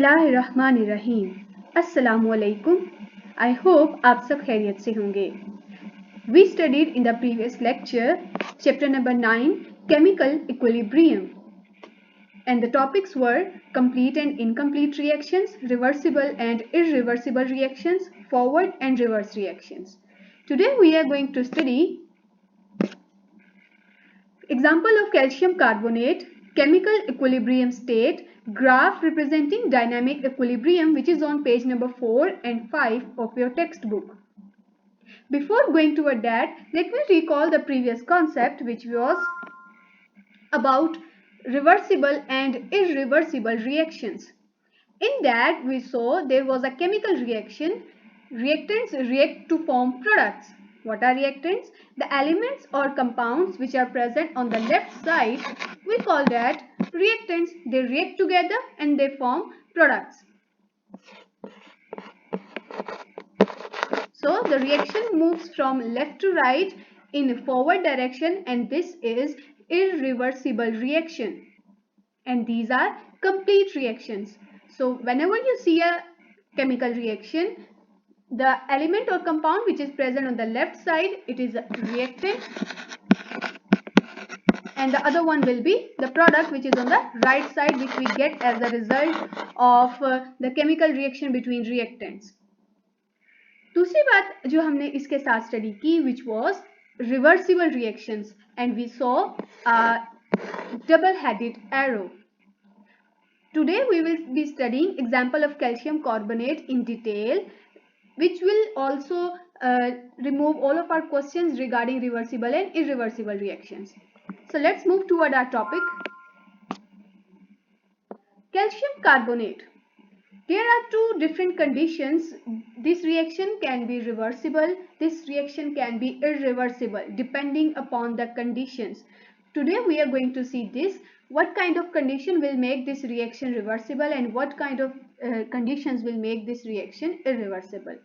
बिस्मिल्लाहिर्रहमानिर्रहीम। अस्सलामुअलैकुम। I hope आप सब खैरियत से होंगे। We studied in the previous lecture chapter number 9 chemical equilibrium, and the topics were complete and incomplete reactions, reversible and irreversible reactions, forward and reverse reactions. Today we are going to study example of calcium carbonate, chemical equilibrium state, graph representing dynamic equilibrium, which is on page number 4 and 5 of your textbook. Before going toward that, let me recall the previous concept, which was about reversible and irreversible reactions. In that, we saw there was a chemical reaction. Reactants react to form products. What are reactants? The elements or compounds which are present on the left side, we call that reactants. They react together and they form products. So the reaction moves from left to right in forward direction, and this is irreversible reaction. And these are complete reactions. So whenever you see a chemical reaction, the element or compound which is present on the left side, it is a reactant, and the other one will be the product which is on the right side, which we get as a result of the chemical reaction between reactants. दूसरी बात जो हमने इसके साथ study की, which was reversible reactions, and we saw a double-headed arrow. Today we will be studying example of calcium carbonate in detail, which will also remove all of our questions regarding reversible and irreversible reactions. So let's move toward our topic. Calcium carbonate. There are two different conditions. This reaction can be reversible, this reaction can be irreversible depending upon the conditions. Today we are going to see this, what kind of condition will make this reaction reversible and what kind of conditions will make this reaction irreversible.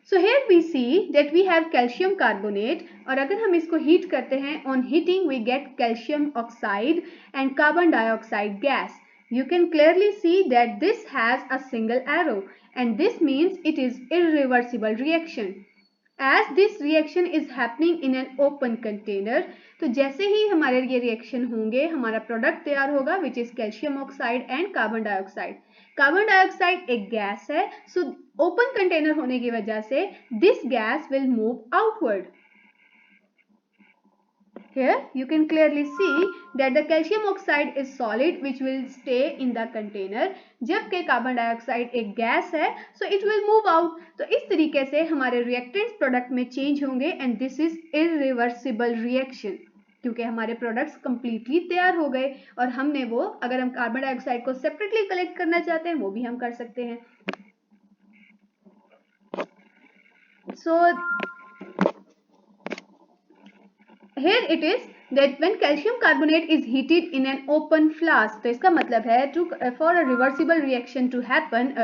So here we see that we have calcium carbonate, और अगर हम इसको heat करते हैं, on heating we get calcium oxide and carbon dioxide gas. You can clearly see that this has a single arrow, and this means it is irreversible reaction. As this reaction is happening in an open container, तो जैसे ही हमारे ये reaction होंगे, हमारा product तैयार होगा, which is calcium oxide and carbon dioxide. Carbon dioxide एक gas है, सो ओपन कंटेनर होने की वजह से this gas will move outward. Here you can clearly see that the calcium oxide is solid, which will stay in the container. जबकि carbon dioxide एक gas है, so it will move out. तो इस तरीके से हमारे reactants प्रोडक्ट में change होंगे, and this is irreversible reaction. क्योंकि हमारे प्रोडक्ट्स कंप्लीटली तैयार हो गए, और हमने वो, अगर हम कार्बन डाइऑक्साइड को सेपरेटली कलेक्ट करना चाहते हैं, वो भी हम कर सकते हैं. So here it is that when calcium carbonate is heated in an open flask, तो इसका मतलब है for a reversible reaction to happen,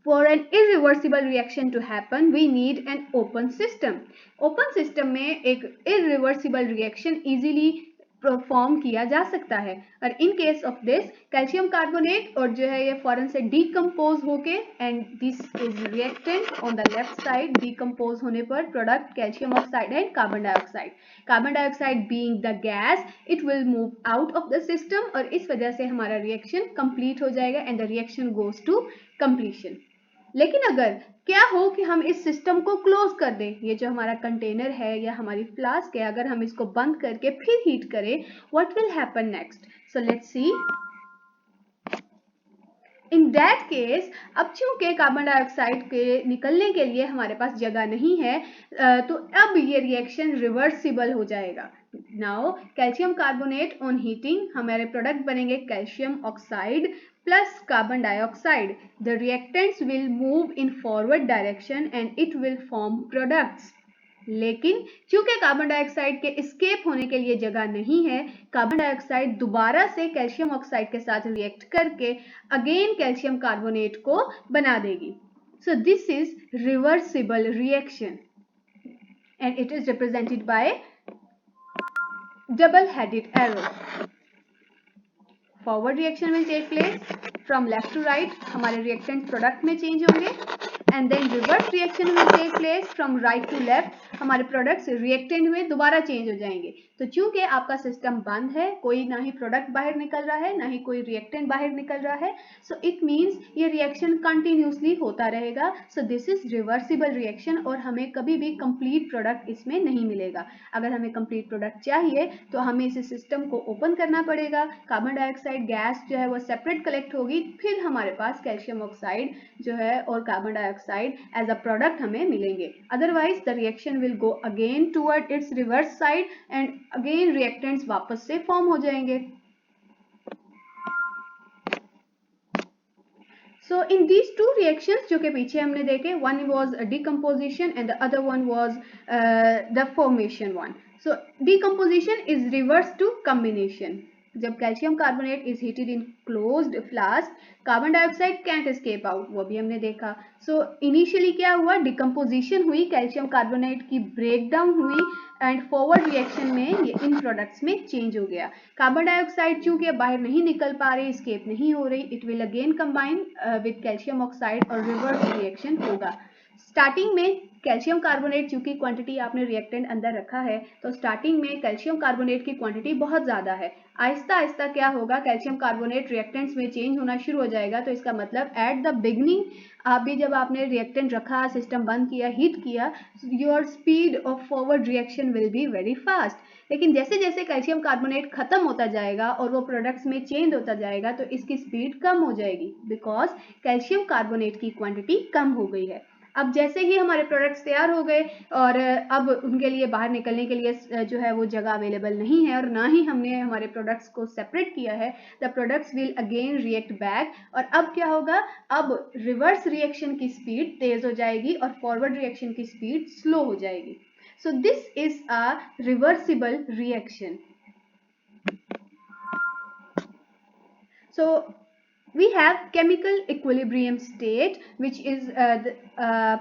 for an irreversible reaction to happen, we need an open system. Open system में एक irreversible reaction easily perform किया जा सकता है, और in case of this calcium carbonate और जो है ये फॉरन से डीकम्पोज होके, and this is reactant on the left side. Decompose होने पर product calcium oxide and carbon dioxide. Carbon dioxide being the gas, it will move out of the system, और इस वजह से हमारा रिएक्शन कंप्लीट हो जाएगा and the reaction goes to completion. लेकिन अगर क्या हो कि हम इस सिस्टम को क्लोज कर दें, ये जो हमारा कंटेनर है या हमारी फ्लास्क है, अगर हम इसको बंद करके फिर हीट करें, what will happen next? So let's see. In that case, अब चूंकि कार्बन डाइऑक्साइड के निकलने के लिए हमारे पास जगह नहीं है, तो अब ये रिएक्शन रिवर्सिबल हो जाएगा. Now calcium carbonate on heating, हमारे प्रोडक्ट बनेंगे calcium oxide plus carbon dioxide. The reactants will move in forward direction and it will form products. लेकिन चूंकि कार्बन डाइऑक्साइड के एस्केप होने के लिए जगह नहीं है, कार्बन डाइऑक्साइड दोबारा से कैल्शियम ऑक्साइड के साथ रिएक्ट करके अगेन कैल्शियम कार्बोनेट को बना देगी. So this is reversible reaction and it is represented by double-headed arrow. Forward reaction will take place from left to right, हमारे रिएक्टेंट प्रोडक्ट में चेंज होंगे, and then reverse reaction will take place from right to left, हमारे products reactant में दोबारा change हो जाएंगे। तो चूंकि आपका सिस्टम बंद है, कोई ना ही प्रोडक्ट बाहर निकल रहा है ना ही कोई रिएक्टेंट बाहर निकल रहा है, सो इट मीन्स ये रिएक्शन कंटिन्यूसली होता रहेगा। So this is reversible reaction और हमें कभी भी कंप्लीट प्रोडक्ट इसमें नहीं मिलेगा। अगर हमें कंप्लीट प्रोडक्ट चाहिए तो हमें इस सिस्टम को ओपन करना पड़ेगा, कार्बन डाइऑक्साइड गैस जो है वो सेपरेट कलेक्ट होगी, फिर हमारे पास कैल्शियम ऑक्साइड जो है और carbon dioxide as a product हमें मिलेंगे। Otherwise the reaction will go again toward its reverse side and again reactants वापस से फॉर्म हो जाएंगे। So in these two reactions जो कि पीछे हमने देखे, one was a decomposition and the other one was the formation one. So decomposition is reverse to combination. जब calcium carbonate is heated in closed flask, carbon dioxide can't escape out, वो भी हमने देखा। सो इनिशियली क्या हुआ, decomposition हुई, calcium carbonate की breakdown हुई एंड फॉरवर्ड रिएक्शन में ये इन प्रोडक्ट्स में चेंज हो गया। कार्बन डाइऑक्साइड चूंकि बाहर नहीं निकल पा रही, स्केप नहीं हो रही, it will again combine with calcium oxide और रिवर्स रिएक्शन होगा। स्टार्टिंग में कैल्शियम कार्बोनेट चूंकि क्वांटिटी आपने रिएक्टेंट अंदर रखा है, तो स्टार्टिंग में कैल्शियम कार्बोनेट की क्वांटिटी बहुत ज़्यादा है। आहिस्ता आहिस्ता क्या होगा, कैल्शियम कार्बोनेट रिएक्टेंट्स में चेंज होना शुरू हो जाएगा। तो इसका मतलब एट द बिगनिंग अभी जब आपने रिएक्टेंट रखा, सिस्टम बंद किया, हीट किया, your speed of forward reaction will be very fast. लेकिन जैसे जैसे कैल्शियम कार्बोनेट खत्म होता जाएगा और वो प्रोडक्ट्स में चेंज होता जाएगा, तो इसकी स्पीड कम हो जाएगी, बिकॉज कैल्शियम कार्बोनेट की क्वांटिटी कम हो गई है। अब जैसे ही हमारे प्रोडक्ट्स तैयार हो गए और अब उनके लिए बाहर निकलने के लिए जो है वो जगह अवेलेबल नहीं है और ना ही हमने हमारे प्रोडक्ट्स को सेपरेट किया है, the products will again react back. और अब क्या होगा, अब रिवर्स रिएक्शन की स्पीड तेज हो जाएगी और फॉरवर्ड रिएक्शन की स्पीड स्लो हो जाएगी। So this is a reversible reaction. So we have chemical equilibrium state which is the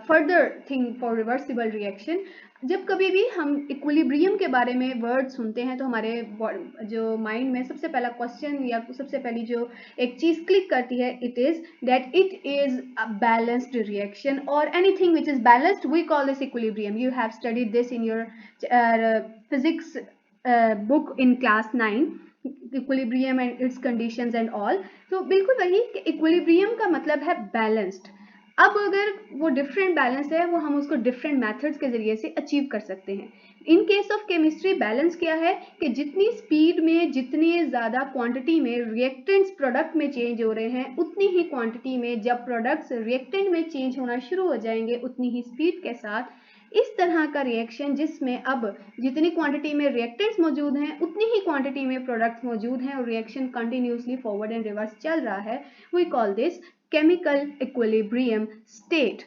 further thing for reversible reaction. जब कभी भी हम इक्विलिब्रियम के बारे में वर्ड सुनते हैं तो हमारे जो माइंड में सबसे पहला क्वेश्चन या सबसे पहली जो एक चीज क्लिक करती है, it is that it is a balanced reaction और anything which is balanced we call this equilibrium. You have studied this in your physics book in class 9, equilibrium and its conditions and all. तो बिल्कुल वही, equilibrium का मतलब है balanced. अब अगर वो डिफरेंट बैलेंस है, वो हम उसको डिफरेंट मेथड्स के जरिए से अचीव कर सकते हैं। इन केस ऑफ केमिस्ट्री बैलेंस क्या है कि जितनी स्पीड में, जितनी ज़्यादा क्वांटिटी में रिएक्टेंट्स प्रोडक्ट में चेंज हो रहे हैं, उतनी ही क्वांटिटी में जब प्रोडक्ट्स रिएक्टेंट में चेंज होना शुरू हो जाएंगे, उतनी ही स्पीड के साथ इस तरह का रिएक्शन जिसमें अब जितनी क्वांटिटी में रिएक्टेंट्स मौजूद हैं उतनी ही क्वांटिटी में प्रोडक्ट्स मौजूद हैं और reaction continuously forward and reverse चल रहा है, we call this chemical equilibrium state.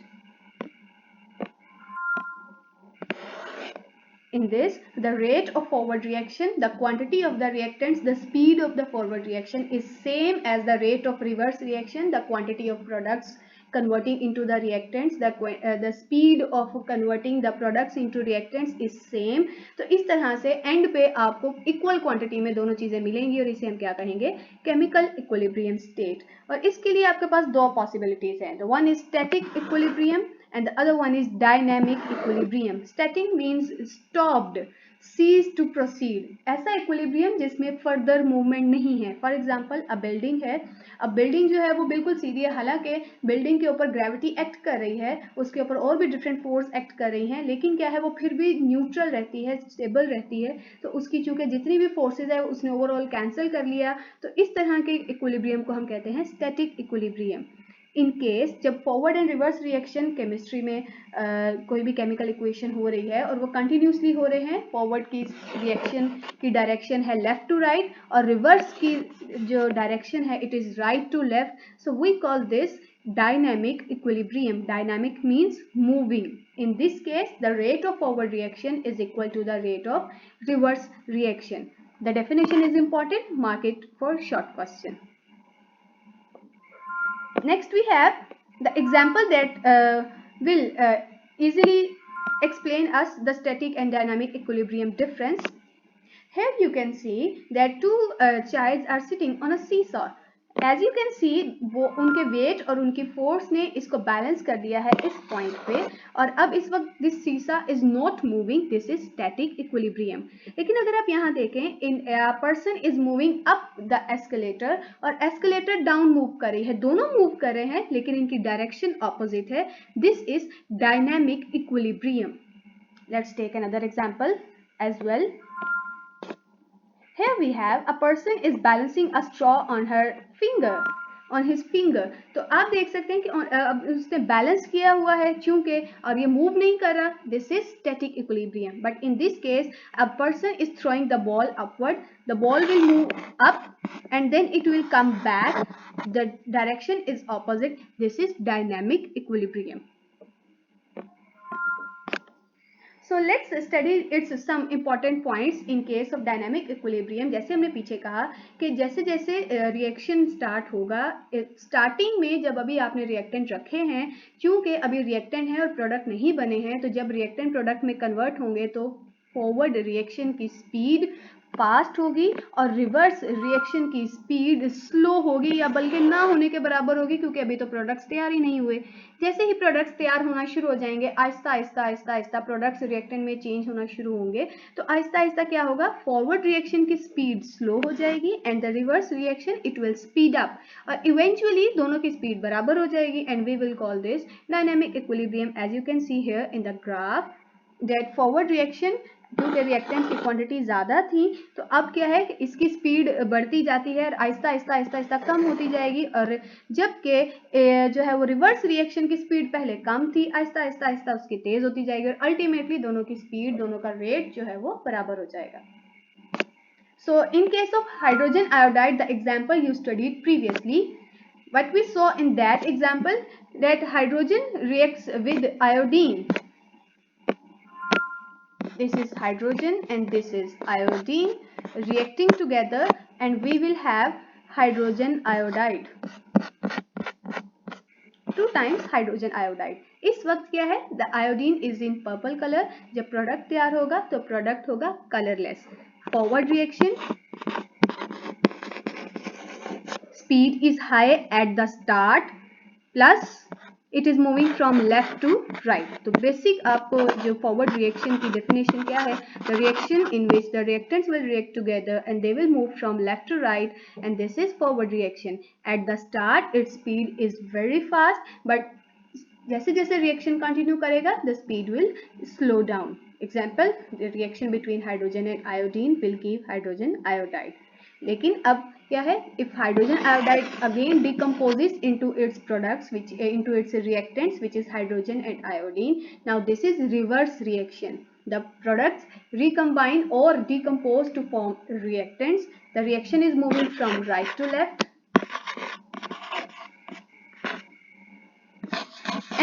In this, the rate of forward reaction, the quantity of the reactants, the speed of the forward reaction is same as the rate of reverse reaction, the quantity of products converting into the reactants, the speed of converting the products into reactants is same. तो इस तरह से and पे आपको equal quantity में दोनों चीजें मिलेंगी और इसे हम क्या कहेंगे, केमिकल इक्विलिब्रियम स्टेट। और इसके लिए आपके पास दो पॉसिबिलिटीज हैं, the one is static equilibrium and the other one is dynamic equilibrium. Static means stopped, cease to proceed. ऐसा equilibrium जिसमें further movement नहीं है। For example, a building है, अब बिल्डिंग जो है वो बिल्कुल सीधी है, हालांकि बिल्डिंग के ऊपर ग्रेविटी एक्ट कर रही है, उसके ऊपर और भी डिफरेंट फोर्स एक्ट कर रही हैं, लेकिन क्या है वो फिर भी न्यूट्रल रहती है, स्टेबल रहती है। तो उसकी चूंकि जितनी भी फोर्सेज है उसने ओवरऑल कैंसिल कर लिया, तो इस तरह के इक्विलिब्रियम को हम कहते हैं स्टैटिक इक्विलिब्रियम। इन केस जब forward and reverse reaction chemistry में कोई भी केमिकल इक्वेशन हो रही है और वो कंटिन्यूसली हो रहे हैं, फॉरवर्ड की रिएक्शन की डायरेक्शन है लेफ्ट टू राइट और रिवर्स की जो डायरेक्शन है it is right to left, so we call this dynamic equilibrium. Dynamic means moving. In this case, the rate of forward reaction is equal to the rate of reverse reaction. The definition is important. Mark it for short question. Next we have the example that will easily explain us the static and dynamic equilibrium difference. Here you can see that two childs are sitting on a seesaw. As you can see, वो उनके wait और उनकी force ने इसको balance कर दिया है इस पॉइंट पे, और अब इस वक्त दिस सीसा is not moving, this is static equilibrium. लेकिन अगर आप यहाँ देखें, in person is moving up the escalator और एस्केलेटर डाउन मूव कर रही है, दोनों मूव कर रहे हैं लेकिन इनकी डायरेक्शन ऑपोजिट है. This is dynamic equilibrium. Let's take another example as well. Here we have a person is balancing a straw on her finger, on his finger. तो आप देख सकते हैं कि उसने बैलेंस किया हुआ है चूंकि, और ये मूव नहीं कर रहा. This is static equilibrium. But in this case a person is throwing the ball upward. The ball will move up and then it will come back. The direction is opposite. This is dynamic equilibrium. So let's study its some important points in case of dynamic equilibrium. जैसे हमने पीछे कहा कि जैसे जैसे reaction start होगा, starting में जब अभी आपने रिएक्टेंट रखे हैं, क्योंकि अभी रिएक्टेंट है और प्रोडक्ट नहीं बने हैं, तो जब रिएक्टेंट प्रोडक्ट में कन्वर्ट होंगे तो फॉरवर्ड रिएक्शन की स्पीड फास्ट होगी और रिवर्स रिएक्शन की स्पीड स्लो होगी या बल्कि ना होने के बराबर होगी, क्योंकि अभी तो प्रोडक्ट्स तैयार ही नहीं हुए. जैसे ही प्रोडक्ट्स तैयार होना शुरू हो जाएंगे, आहिस्ता आहिस्ता आहिस्ता आहिस्ता प्रोडक्ट्स रिएक्टेंट में चेंज होना शुरू होंगे, तो आहिस्ता आहिस्ता क्या होगा, फॉरवर्ड रिएक्शन की स्पीड स्लो हो जाएगी and the reverse reaction it will speed up, और इवेंचुअली दोनों की स्पीड बराबर हो जाएगी and we will call this dynamic equilibrium. As you can see here in the graph that forward reaction, क्योंकि रिएक्टेंट की क्वांटिटी ज़्यादा थी तो अब क्या है कि इसकी स्पीड बढ़ती जाती है और आहिस्ता आहिस्ता आहिस्ता आहिस्ता कम होती जाएगी, और जबकि जो है वो रिवर्स रिएक्शन की स्पीड पहले कम थी, आहिस्ता आहिस्ता आहिस्ता उसकी तेज़ होती जाएगी और अल्टीमेटली दोनों की स्पीड, दोनों का रेट जो है वो बराबर हो जाएगा. So in case of hydrogen iodide, the example you studied previously, what we saw in that example, that hydrogen reacts with iodine. This is hydrogen and this is iodine reacting together and we will have hydrogen iodide. 2 times hydrogen iodide. इस वक्त क्या है, the iodine is in purple color. जब product तैयार होगा तो product होगा colourless. Forward reaction, speed is high at the start plus it is moving from left to right. तो बेसिक आपको जो फॉरवर्ड रिएक्शन की डेफिनेशन क्या है, the reaction in which the reactants will react together and they will move from left to right, and this is forward reaction. At the start its speed is very fast, but जैसे जैसे reaction continue करेगा the speed will slow down. Example, the reaction between hydrogen and iodine will give hydrogen iodide. लेकिन अब क्या है, if hydrogen iodide again decomposes into its products, which into its reactants, which is hydrogen and iodine, now this is reverse reaction. The products recombine or decompose to form reactants. The reaction is moving from right to left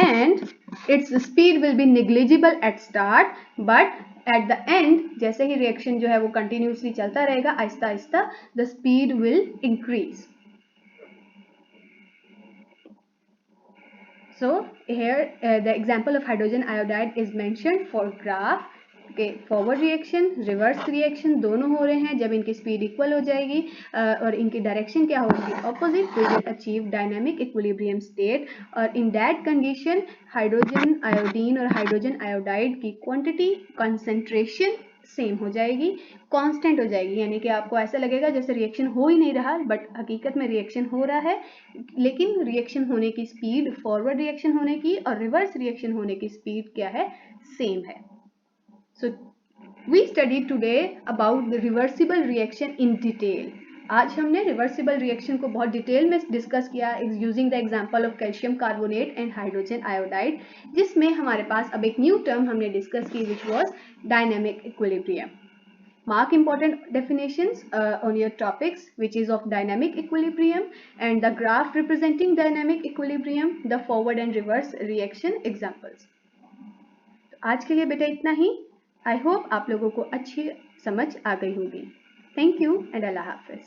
and its speed will be negligible at start, but at the end जैसे ही reaction जो है वो continuously चलता रहेगा, Aahista Aahista the speed will increase. So here the example of hydrogen iodide is mentioned for graph. Forward reaction, reverse reaction दोनों हो रहे हैं. जब इनकी स्पीड इक्वल हो जाएगी और इनकी डायरेक्शन क्या होगी, opposite, we will achieve dynamic equilibrium state. और in that condition hydrogen iodine और हाइड्रोजन आयोडाइड की क्वांटिटी, कंसंट्रेशन सेम हो जाएगी, कांस्टेंट हो जाएगी. यानी कि आपको ऐसा लगेगा जैसे रिएक्शन हो ही नहीं रहा, बट हकीकत में रिएक्शन हो रहा है, लेकिन रिएक्शन होने की स्पीड, फॉरवर्ड रिएक्शन होने की और रिवर्स रिएक्शन होने की स्पीड क्या है, सेम है. So we studied today about the reversible reaction in detail. आज हमने रिवर्सिबल रिएक्शन को बहुत डिटेल में डिस्कस किया using the example of calcium carbonate and hydrogen iodide, जिसमें हमारे पास अब एक न्यू टर्म हमने डिस्कस की which was dynamic equilibrium. Mark important definitions on your topics, which is of dynamic equilibrium and the graph representing dynamic equilibrium, the forward and reverse reaction examples. आज के लिए बेटा इतना ही. आई होप आप लोगों को अच्छी समझ आ गई होगी. Thank you and Allah Hafiz.